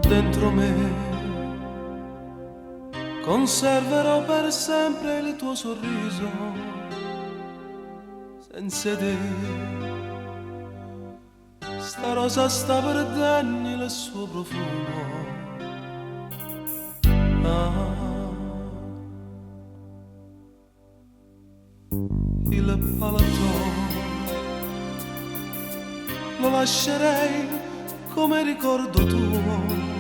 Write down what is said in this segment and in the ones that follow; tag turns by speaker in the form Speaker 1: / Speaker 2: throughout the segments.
Speaker 1: dentro me. Conserverò per sempre il tuo sorriso, senza te sta rosa sta perdendo il suo profumo. Il palatone lo lascerei come ricordo tuo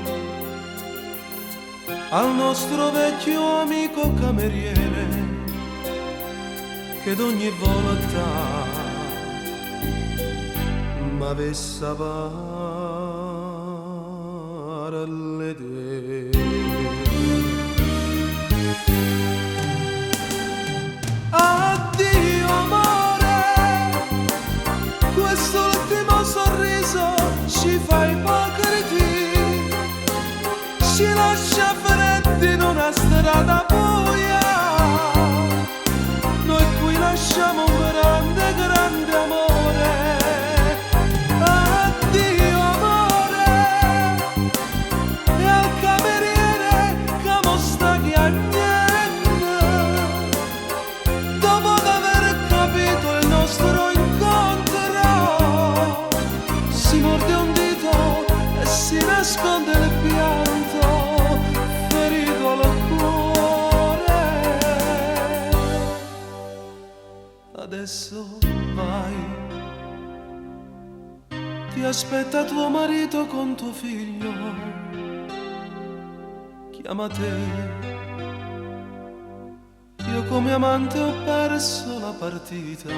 Speaker 1: al nostro vecchio amico cameriere che d'ogni volta m'avesse parle te. Addio amore, quest'ultimo sorriso ci fa ipocriti, ci lascia freddi in una strada buia. Noi qui lasciamo un grande, grande amore. Addio amore, e al cameriere che mo sta chiagnendo, dopo d'aver capito il nostro incontro, si morde un dito e si nasconde il pianto, ferito al cuore. Adesso vai, ti aspetta tuo marito con tuo figlio, chiama te. Io come amante ho perso la partita.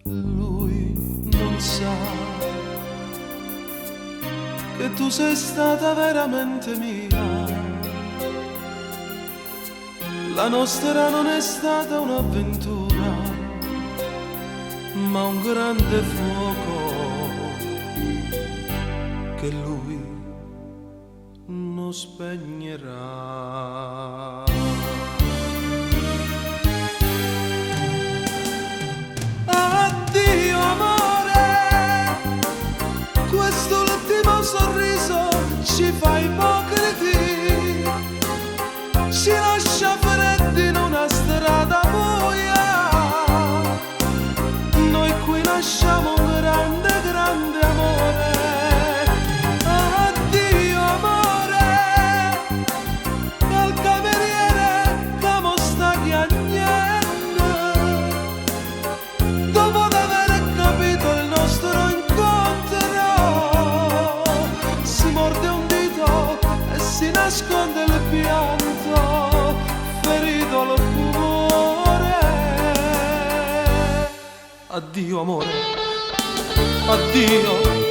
Speaker 1: Lui non sa che tu sei stata veramente mia. La nostra non è stata un'avventura, ma un grande fuoco che lui non spegnerà. Addio amore, quest'ultimo sorriso ci fa ipocriti, ci lascia freddi in una strada buia. Noi qui lasciamo un grande, grande amore. Addio amore, e al cameriere che mo sta chiagnendo, dopo d'aver capito il nostro incontro, si morde un dito e si nasconde il pianto, ferito al cuore. Addio amore, addio.